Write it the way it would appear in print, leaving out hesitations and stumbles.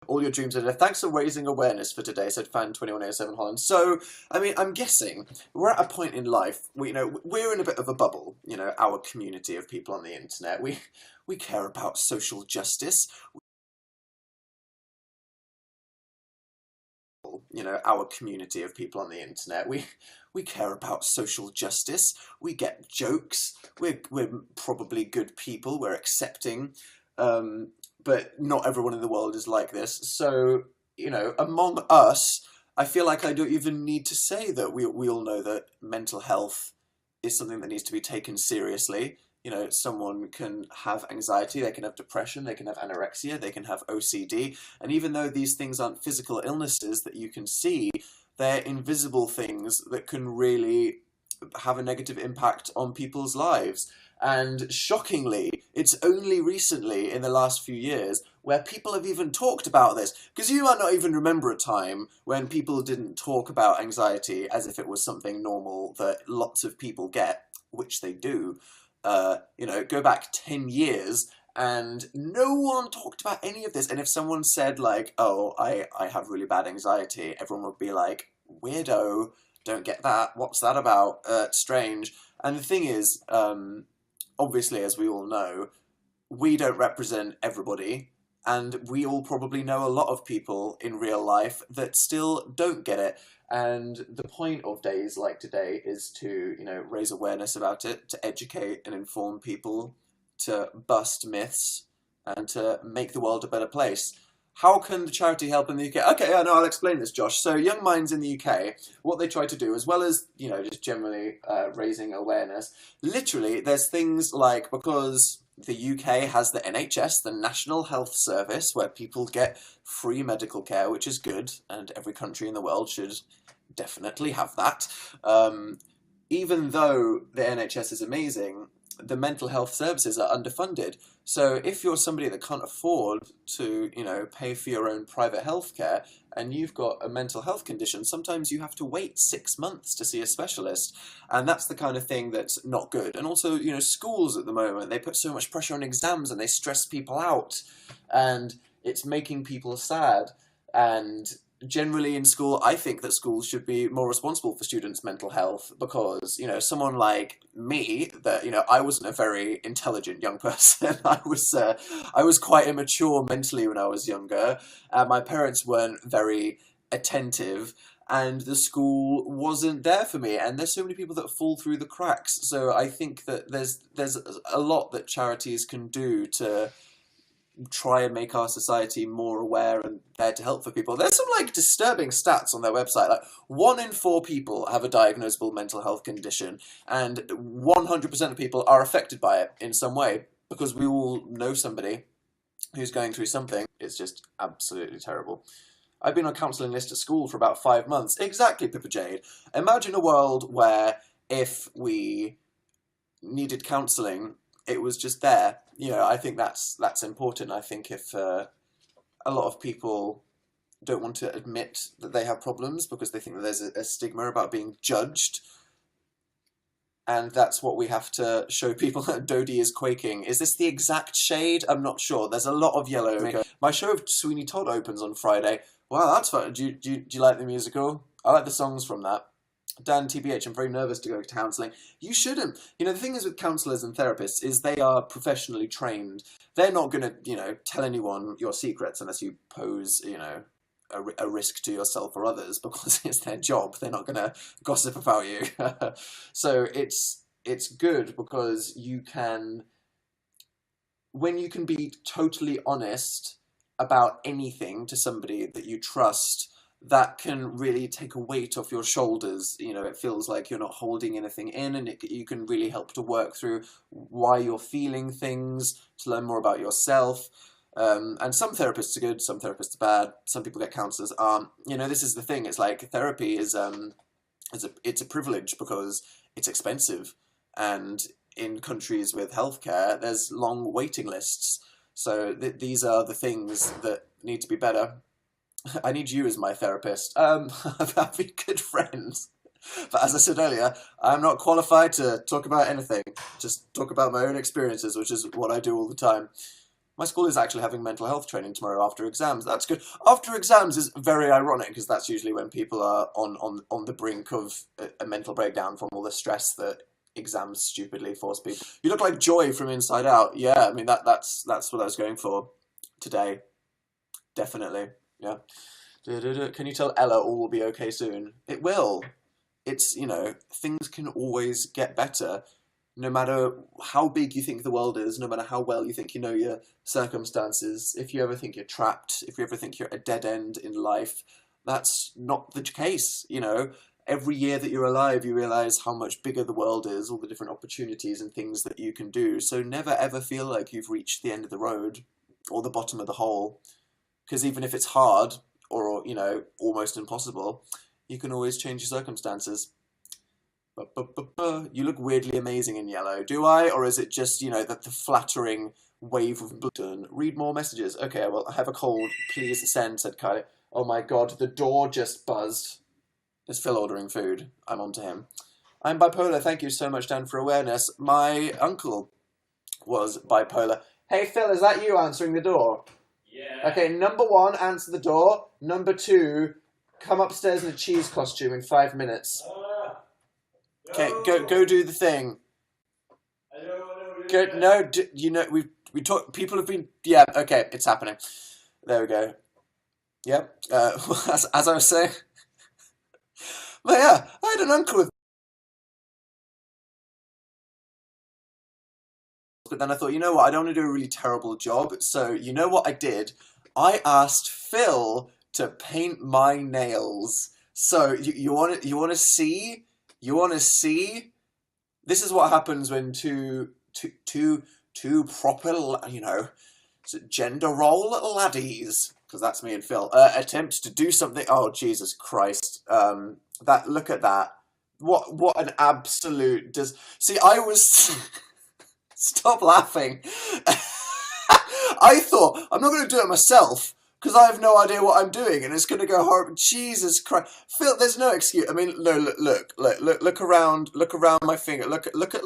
All your dreams are dead. Thanks for raising awareness for today, said fan 2107 Holland. So, I mean, I'm guessing we're at a point in life, we're in a bit of a bubble, our community of people on the internet. We care about social justice. Our community of people on the internet. We care about social justice. We get jokes. We're probably good people. We're accepting. But not everyone in the world is like this. So, among us, I feel like I don't even need to say that we all know that mental health is something that needs to be taken seriously. Someone can have anxiety, they can have depression, they can have anorexia, they can have OCD, and even though these things aren't physical illnesses that you can see, they're invisible things that can really have a negative impact on people's lives. And shockingly, it's only recently, in the last few years, where people have even talked about this. Because you might not even remember a time when people didn't talk about anxiety as if it was something normal that lots of people get, which they do. Go back 10 years and no one talked about any of this. And if someone said like, oh, I have really bad anxiety, everyone would be like, weirdo, don't get that. What's that about? Strange. And the thing is, obviously, as we all know, we don't represent everybody. And we all probably know a lot of people in real life that still don't get it. And the point of days like today is to, raise awareness about it, to educate and inform people, to bust myths, and to make the world a better place. How can the charity help in the UK? Okay, I know, I'll explain this, Josh. So Young Minds in the UK, what they try to do, as well as, just generally raising awareness, literally, there's things like, because the UK has the NHS, the National Health Service, where people get free medical care, which is good, and every country in the world should definitely have that. Even though the NHS is amazing, the mental health services are underfunded. So if you're somebody that can't afford to, pay for your own private healthcare and you've got a mental health condition, sometimes you have to wait 6 months to see a specialist. And that's the kind of thing that's not good. And also, schools at the moment, they put so much pressure on exams and they stress people out. And it's making people sad. And generally in school, I think that schools should be more responsible for students' mental health because, someone like me, that, I wasn't a very intelligent young person. I was quite immature mentally when I was younger. My parents weren't very attentive and the school wasn't there for me. And there's so many people that fall through the cracks. So I think that there's a lot that charities can do to try and make our society more aware and there to help for people. There's some disturbing stats on their website. 1 in 4 people have a diagnosable mental health condition, and 100% of people are affected by it in some way because we all know somebody who's going through something. It's just absolutely terrible. I've been on counselling list at school for about 5 months. Exactly, Pippa Jade. Imagine a world where if we needed counselling, it was just there. I think that's important. I think if a lot of people don't want to admit that they have problems because they think that there's a stigma about being judged, and that's what we have to show people. Dodie is quaking. Is this the exact shade? I'm not sure. There's a lot of yellow. Okay. My show of Sweeney Todd opens on Friday. Wow, that's fun. Do you like the musical? I like the songs from that. Dan, TBH, I'm very nervous to go to counselling. You shouldn't. The thing is with counsellors and therapists is they are professionally trained. They're not going to, tell anyone your secrets unless you pose, a risk to yourself or others because it's their job. They're not going to gossip about you. So it's good because when you can be totally honest about anything to somebody that you trust, that can really take a weight off your shoulders. It feels like you're not holding anything in, and you can really help to work through why you're feeling things, to learn more about yourself. And some therapists are good, some therapists are bad, some people get counsellors aren't. This is the thing, it's like therapy is it's a privilege because it's expensive, and in countries with healthcare, there's long waiting lists. So these are the things that need to be better. I need you as my therapist. That'd be good friends. But as I said earlier, I'm not qualified to talk about anything. Just talk about my own experiences, which is what I do all the time. My school is actually having mental health training tomorrow after exams. That's good. After exams is very ironic because that's usually when people are on the brink of a mental breakdown from all the stress that exams stupidly force people. You look like Joy from Inside Out. Yeah, I mean that's what I was going for today. Definitely. Yeah. Can you tell Ella all will be okay soon? It will. It's, things can always get better. No matter how big you think the world is, no matter how well you think you know your circumstances, if you ever think you're trapped, if you ever think you're at a dead end in life, that's not the case. Every year that you're alive, you realize how much bigger the world is, all the different opportunities and things that you can do. So never ever feel like you've reached the end of the road or the bottom of the hole. Because even if it's hard or, almost impossible, you can always change your circumstances. You look weirdly amazing in yellow. Do I? Or is it just, the flattering wave of blue? Read more messages. Okay, well, I have a cold. Please send, said Kylie. Oh my god, the door just buzzed. Is Phil ordering food? I'm on to him. I'm bipolar. Thank you so much, Dan, for awareness. My uncle was bipolar. Hey, Phil, is that you answering the door? Yeah. Okay, number 1, answer the door. Number 2, come upstairs in a cheese costume in 5 minutes. Okay, go do the thing. Go, no, we talk. People have been. Yeah, okay, it's happening. There we go. Yep. As I was saying. But yeah, I had an uncle with. But then I thought, you know what? I don't want to do a really terrible job. So you know what I did? I asked Phil to paint my nails. So you want to see? You want to see? This is what happens when two proper, gender role laddies, because that's me and Phil, attempt to do something. Oh, Jesus Christ. Look at that. What an absolute see, I was stop laughing. I thought I'm not going to do it myself because I have no idea what I'm doing and it's going to go horrible. Jesus Christ, Phil, there's no excuse. I mean, no, look around my finger. Look at